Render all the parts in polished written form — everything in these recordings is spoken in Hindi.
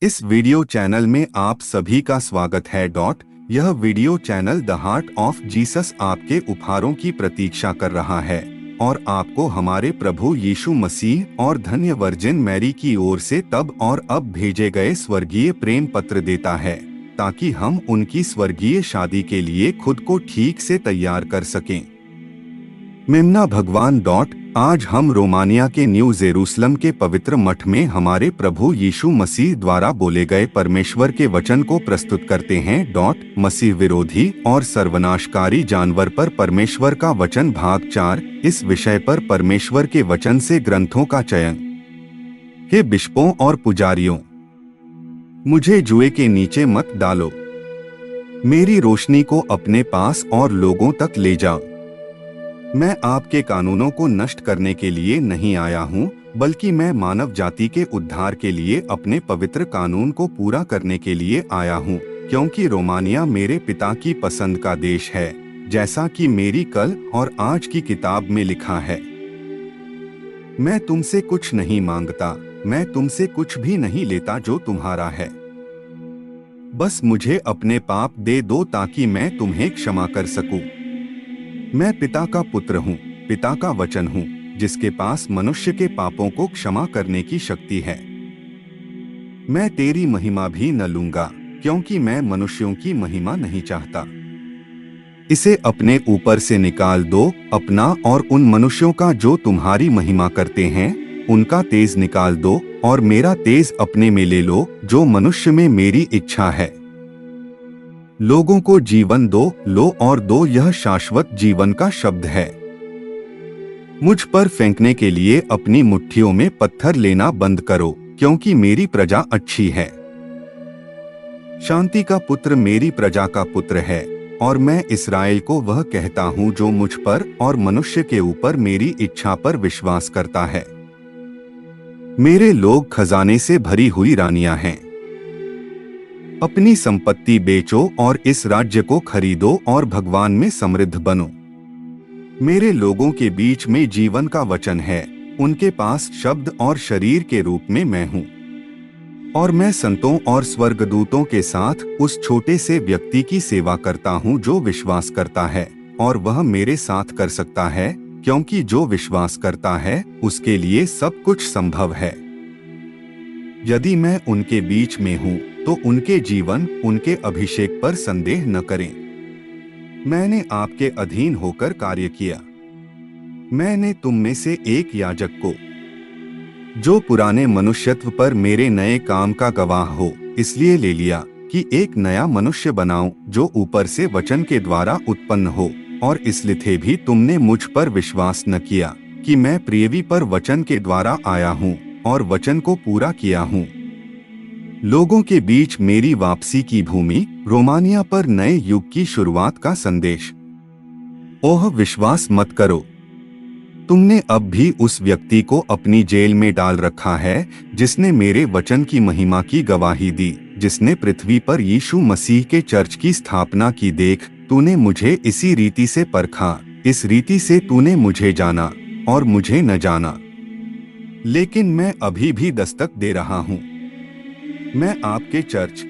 इस वीडियो चैनल में आप सभी का स्वागत है। यह video channel the heart of Jesus आपके उपहारों की प्रतीक्षा कर रहा है और आपको हमारे प्रभु यीशु मसीह और धन्य वर्जिन मैरी की ओर से तब और अब भेजे गए स्वर्गीय प्रेम पत्र देता है ताकि हम उनकी स्वर्गीय शादी के लिए खुद को ठीक से तैयार कर सकें। मेमना भगवान। आज हम रोमानिया के न्यू जेरूसलम के पवित्र मठ में हमारे प्रभु यीशु मसीह द्वारा बोले गए परमेश्वर के वचन को प्रस्तुत करते हैं। मसीह विरोधी और सर्वनाशकारी जानवर पर परमेश्वर का वचन भाग 4। इस विषय पर परमेश्वर के वचन से ग्रंथों का चयन। हे बिशपों और पुजारियों, मुझे जुए के नीचे मत डालो। मेरी रोशनी को अपने पास और लोगों तक ले जाओ। मैं आपके कानूनों को नष्ट करने के लिए नहीं आया हूँ, बल्कि मैं मानव जाति के उद्धार के लिए अपने पवित्र कानून को पूरा करने के लिए आया हूँ, क्योंकि रोमानिया मेरे पिता की पसंद का देश है, जैसा कि मेरी कल और आज की किताब में लिखा है। मैं तुमसे कुछ नहीं मांगता, मैं तुमसे कुछ भी नहीं लेता जो तुम्हारा है। बस मुझे अपने पाप दे दो ताकि मैं तुम्हें क्षमा कर सकूं। मैं पिता का पुत्र हूँ, पिता का वचन हूँ, जिसके पास मनुष्य के पापों को क्षमा करने की शक्ति है। मैं तेरी महिमा भी न लूंगा, क्योंकि मैं मनुष्यों की महिमा नहीं चाहता। इसे अपने ऊपर से निकाल दो, अपना और उन मनुष्यों का जो तुम्हारी महिमा करते हैं, उनका तेज निकाल दो और मेरा तेज अपने में ले लो, जो मनुष्य में मेरी इच्छा है। लोगों को जीवन दो, लो और दो, यह शाश्वत जीवन का शब्द है। मुझ पर फेंकने के लिए अपनी मुट्ठियों में पत्थर लेना बंद करो, क्योंकि मेरी प्रजा अच्छी है। शांति का पुत्र मेरी प्रजा का पुत्र है, और मैं इस्राएल को वह कहता हूँ जो मुझ पर और मनुष्य के ऊपर मेरी इच्छा पर विश्वास करता है। मेरे लोग खजाने से भरी हुई रानियां हैं। अपनी संपत्ति बेचो और इस राज्य को खरीदो और भगवान में समृद्ध बनो। मेरे लोगों के बीच में जीवन का वचन है, उनके पास शब्द और शरीर के रूप में मैं हूँ। और मैं संतों और स्वर्गदूतों के साथ उस छोटे से व्यक्ति की सेवा करता हूँ जो विश्वास करता है, और वह मेरे साथ कर सकता है, क्योंकि जो विश्वास करता है उसके लिए सब कुछ संभव है। यदि मैं उनके बीच में हूँ तो उनके जीवन, उनके अभिषेक पर संदेह न करें। मैंने आपके अधीन होकर कार्य किया। मैंने तुम में से एक याजक को, जो पुराने मनुष्यत्व पर मेरे नए काम का गवाह हो, इसलिए ले लिया कि एक नया मनुष्य बनाऊं जो ऊपर से वचन के द्वारा उत्पन्न हो। और इसलिए भी तुमने मुझ पर विश्वास न किया कि मैं प्रियवी पर वचन के द्वारा आया हूँ और वचन को पूरा किया हूँ। लोगों के बीच मेरी वापसी की भूमि, रोमानिया पर नए युग की शुरुआत का संदेश। ओह, विश्वास मत करो। तुमने अब भी उस व्यक्ति को अपनी जेल में डाल रखा है जिसने मेरे वचन की महिमा की गवाही दी, जिसने पृथ्वी पर यीशु मसीह के चर्च की स्थापना की। देख, तूने मुझे इसी रीति से परखा, इस रीति से तूने मुझे जाना और मुझे न जाना, लेकिन मैं अभी भी दस्तक दे रहा हूँ। मैं आपके चर्च,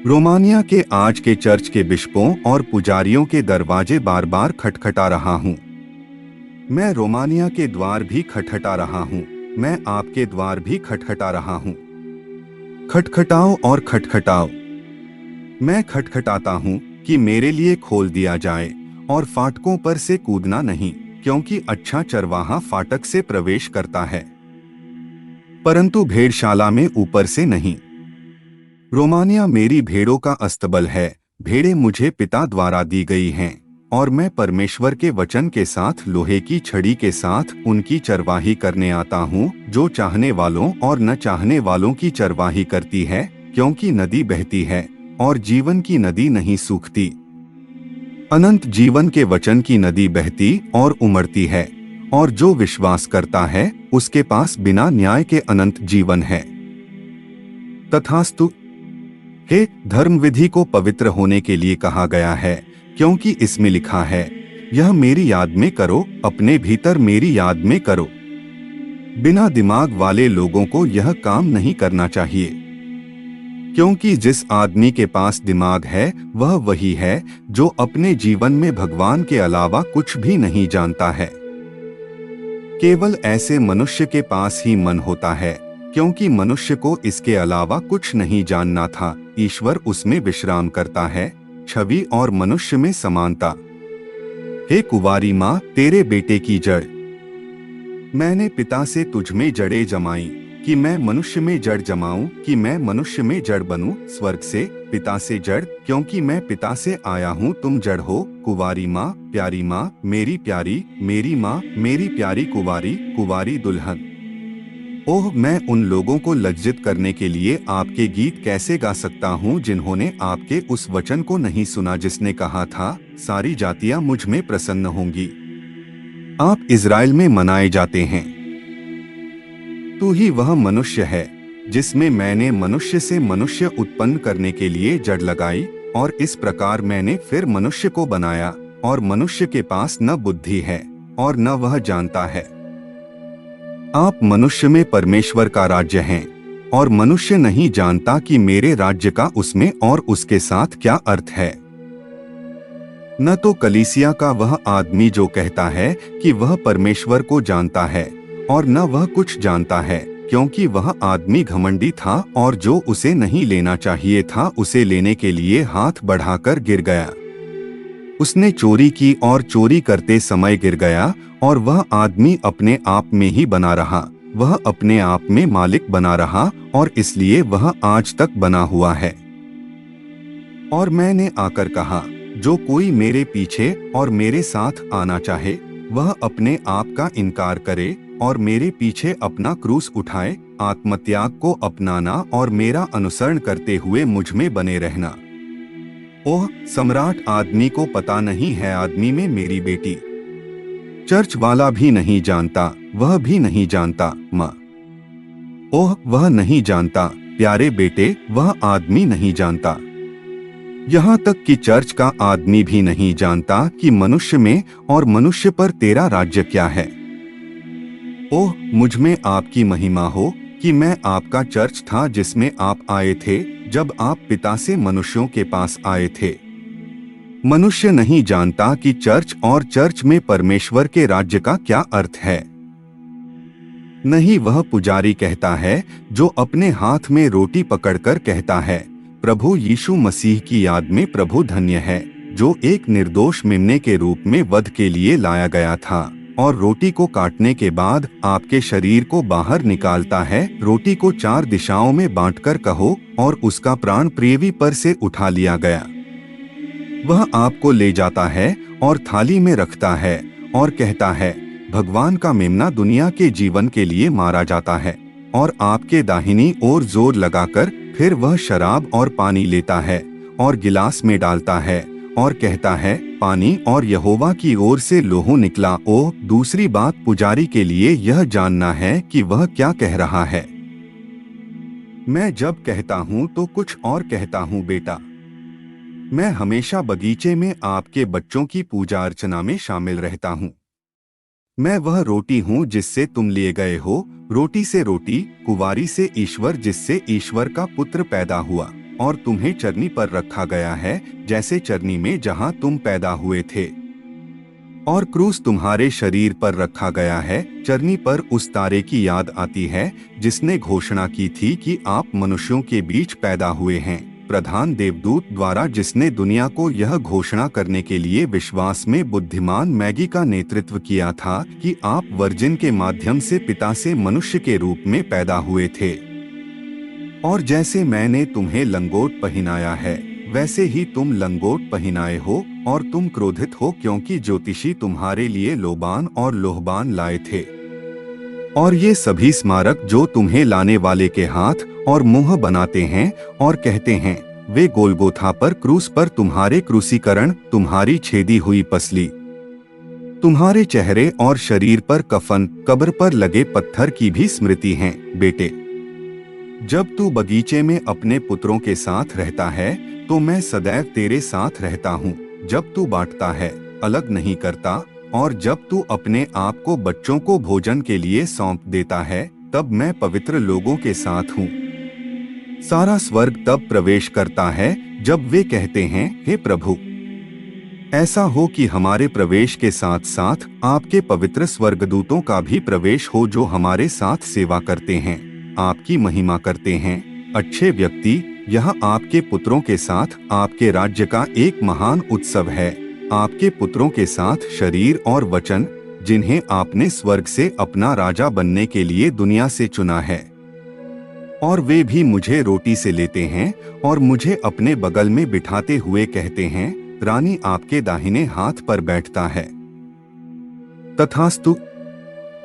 रोमानिया के आज के चर्च के बिशपों और पुजारियों के दरवाजे बार बार खटखटा रहा हूँ। मैं रोमानिया के द्वार भी खटखटा रहा हूँ, मैं आपके द्वार भी खटखटा रहा हूँ। खटखटाओ और खटखटाओ। मैं खटखटाता हूँ कि मेरे लिए खोल दिया जाए, और फाटकों पर से कूदना नहीं, क्योंकि अच्छा चरवाहा फाटक से प्रवेश करता है, परंतु भेड़शाला में ऊपर से नहीं। रोमानिया मेरी भेड़ों का अस्तबल है। भेड़ें मुझे पिता द्वारा दी गई हैं, और मैं परमेश्वर के वचन के साथ लोहे की छड़ी के साथ उनकी चरवाही करने आता हूँ, जो चाहने वालों और न चाहने वालों की चरवाही करती है, क्योंकि नदी बहती है और जीवन की नदी नहीं सूखती। अनंत जीवन के वचन की नदी बहती और उमड़ती है, और जो विश्वास करता है उसके पास बिना न्याय के अनंत जीवन है। तथास्तु। हे, धर्म विधि को पवित्र होने के लिए कहा गया है, क्योंकि इसमें लिखा है, यह मेरी याद में करो, अपने भीतर मेरी याद में करो। बिना दिमाग वाले लोगों को यह काम नहीं करना चाहिए। क्योंकि जिस आदमी के पास दिमाग है वह वही है जो अपने जीवन में भगवान के अलावा कुछ भी नहीं जानता है। केवल ऐसे मनुष्य के पास ही मन होता है, क्योंकि मनुष्य को इसके अलावा कुछ नहीं जानना था। ईश्वर उसमें विश्राम करता है। छवि और मनुष्य में समानता। हे कुंवारी माँ, तेरे बेटे की जड़ मैंने पिता से तुझ में जड़ें जमाई, कि मैं मनुष्य में जड़ जमाऊं, कि मैं मनुष्य में जड़ बनूं। स्वर्ग से पिता से जड़, क्योंकि मैं पिता से आया हूँ, तुम जड़ हो। कुंवारी माँ, प्यारी माँ, मेरी प्यारी, मेरी माँ, मेरी प्यारी कुंवारी, कुंवारी दुल्हन। ओह, मैं उन लोगों को लज्जित करने के लिए आपके गीत कैसे गा सकता हूँ जिन्होंने आपके उस वचन को नहीं सुना जिसने कहा था, सारी जातियां मुझ में प्रसन्न होंगी। आप इज़राइल में मनाए जाते हैं। तू ही वह मनुष्य है जिसमें मैंने मनुष्य से मनुष्य उत्पन्न करने के लिए जड़ लगाई, और इस प्रकार मैंने फिर मनुष्य को बनाया। और मनुष्य के पास न बुद्धि है और न वह जानता है। आप मनुष्य में परमेश्वर का राज्य हैं, और मनुष्य नहीं जानता कि मेरे राज्य का उसमें और उसके साथ क्या अर्थ है। न तो कलीसिया का वह आदमी जो कहता है कि वह परमेश्वर को जानता है, और न वह कुछ जानता है, क्योंकि वह आदमी घमंडी था और जो उसे नहीं लेना चाहिए था उसे लेने के लिए हाथ बढ़ाकर गिर गया। उसने चोरी की और चोरी करते समय गिर गया, और वह आदमी अपने आप में ही बना रहा, वह अपने आप में मालिक बना रहा, और इसलिए वह आज तक बना हुआ है। और मैंने आकर कहा, जो कोई मेरे पीछे और मेरे साथ आना चाहे वह अपने आप का इनकार करे और मेरे पीछे अपना क्रूस उठाए, आत्मत्याग को अपनाना और मेरा अनुसरण करते हुए मुझ में बने रहना। ओह, सम्राट आदमी को पता नहीं है आदमी में मेरी बेटी। चर्च वाला भी नहीं जानता, वह भी नहीं जानता माँ। ओह, वह नहीं जानता प्यारे बेटे, वह आदमी नहीं जानता। यहाँ तक कि चर्च का आदमी भी नहीं जानता कि मनुष्य में और मनुष्य पर तेरा राज्य क्या है। ओह, मुझ में आपकी महिमा हो कि मैं आपका चर्च था जिसमें आप आए थे जब आप पिता से मनुष्यों के पास आए थे। मनुष्य नहीं जानता कि चर्च और चर्च में परमेश्वर के राज्य का क्या अर्थ है। नहीं वह पुजारी कहता है जो अपने हाथ में रोटी पकड़कर कहता है, प्रभु यीशु मसीह की याद में प्रभु धन्य है, जो एक निर्दोष मेमने के रूप में वध के लिए लाया गया था और रोटी को काटने के बाद आपके शरीर को बाहर निकालता है। रोटी को 4 दिशाओं में बांटकर कहो, और उसका प्राण पृथ्वी पर से उठा लिया गया। वह आपको ले जाता है और थाली में रखता है और कहता है, भगवान का मेमना दुनिया के जीवन के लिए मारा जाता है। और आपके दाहिनी ओर जोर लगाकर फिर वह शराब और पानी लेता है और गिलास में डालता है और कहता है, पानी और यहोवा की ओर से लोहू निकला। ओह, दूसरी बात पुजारी के लिए यह जानना है कि वह क्या कह रहा है। मैं जब कहता हूँ तो कुछ और कहता हूँ बेटा। मैं हमेशा बगीचे में आपके बच्चों की पूजा अर्चना में शामिल रहता हूँ। मैं वह रोटी हूँ जिससे तुम लिए गए हो, रोटी से रोटी, कुंवारी से ईश्वर, जिससे ईश्वर का पुत्र पैदा हुआ। और तुम्हें चरनी पर रखा गया है जैसे चरनी में जहाँ तुम पैदा हुए थे। और क्रूस तुम्हारे शरीर पर रखा गया है। चरनी पर उस तारे की याद आती है जिसने घोषणा की थी कि आप मनुष्यों के बीच पैदा हुए हैं। प्रधान देवदूत द्वारा जिसने दुनिया को यह घोषणा करने के लिए विश्वास में बुद्धिमान मैगी का नेतृत्व किया था कि आप वर्जिन के माध्यम से पिता से मनुष्य के रूप में पैदा हुए थे। और जैसे मैंने तुम्हें लंगोट पहनाया है वैसे ही तुम लंगोट पहनाए हो, और तुम क्रोधित हो क्योंकि ज्योतिषी तुम्हारे लिए लोबान और लोहबान लाए थे। और ये सभी स्मारक जो तुम्हें लाने वाले के हाथ और मुंह बनाते हैं और कहते हैं, वे गोलगोथा पर क्रूस पर तुम्हारे क्रूसीकरण, तुम्हारी छेदी हुई पसली, तुम्हारे चेहरे और शरीर पर कफन, कब्र पर लगे पत्थर की भी स्मृति हैं। बेटे, जब तू बगीचे में अपने पुत्रों के साथ रहता है तो मैं सदैव तेरे साथ रहता हूँ। जब तू बांटता है, अलग नहीं करता, और जब तू अपने आप को बच्चों को भोजन के लिए सौंप देता है, तब मैं पवित्र लोगों के साथ हूँ। सारा स्वर्ग तब प्रवेश करता है जब वे कहते हैं, हे प्रभु, ऐसा हो कि हमारे प्रवेश के साथ साथ आपके पवित्र स्वर्गदूतों का भी प्रवेश हो जो हमारे साथ सेवा करते हैं, आपकी महिमा करते हैं। अच्छे व्यक्ति, यह आपके पुत्रों के साथ आपके राज्य का एक महान उत्सव है। आपके पुत्रों के साथ शरीर और वचन, जिन्हें आपने स्वर्ग से अपना राजा बनने के लिए दुनिया से चुना है। और वे भी मुझे रोटी से लेते हैं और मुझे अपने बगल में बिठाते हुए कहते हैं, रानी आपके दाहिने हाथ पर बैठता है। तथास्तु।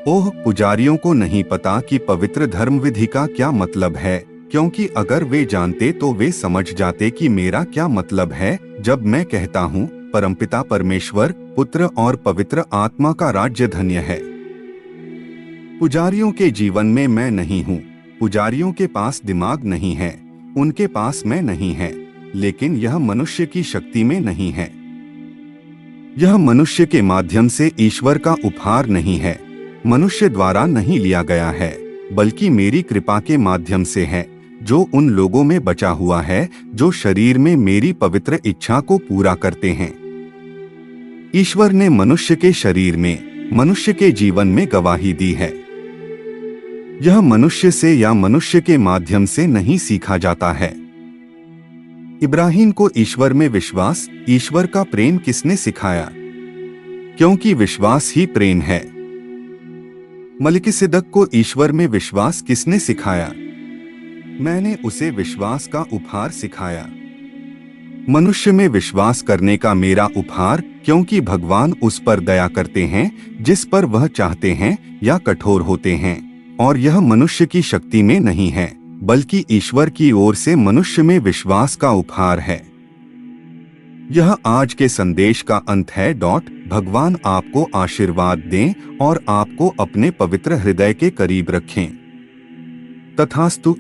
ओह, पुजारियों को नहीं पता कि पवित्र धर्म विधि का क्या मतलब है, क्योंकि अगर वे जानते तो वे समझ जाते कि मेरा क्या मतलब है जब मैं कहता हूँ, परमपिता परमेश्वर, पुत्र और पवित्र आत्मा का राज्य धन्य है। पुजारियों के जीवन में मैं नहीं हूँ। पुजारियों के पास दिमाग नहीं है, उनके पास मैं नहीं है, लेकिन यह मनुष्य की शक्ति में नहीं है। यह मनुष्य के माध्यम से ईश्वर का उपहार नहीं है, मनुष्य द्वारा नहीं लिया गया है, बल्कि मेरी कृपा के माध्यम से है, जो उन लोगों में बचा हुआ है जो शरीर में मेरी पवित्र इच्छा को पूरा करते हैं। ईश्वर ने मनुष्य के शरीर में, मनुष्य के जीवन में गवाही दी है। यह मनुष्य से या मनुष्य के माध्यम से नहीं सीखा जाता है। इब्राहिम को ईश्वर में विश्वास, ईश्वर का प्रेम किसने सिखाया? क्योंकि विश्वास ही प्रेम है। मलिकिसेदक को ईश्वर में विश्वास किसने सिखाया? मैंने उसे विश्वास का उपहार सिखाया। मनुष्य में विश्वास करने का मेरा उपहार, क्योंकि भगवान उस पर दया करते हैं जिस पर वह चाहते हैं या कठोर होते हैं, और यह मनुष्य की शक्ति में नहीं है, बल्कि ईश्वर की ओर से मनुष्य में विश्वास का उपहार है। यह आज के संदेश का अंत है। भगवान आपको आशीर्वाद दें और आपको अपने पवित्र हृदय के करीब रखें। तथास्तु।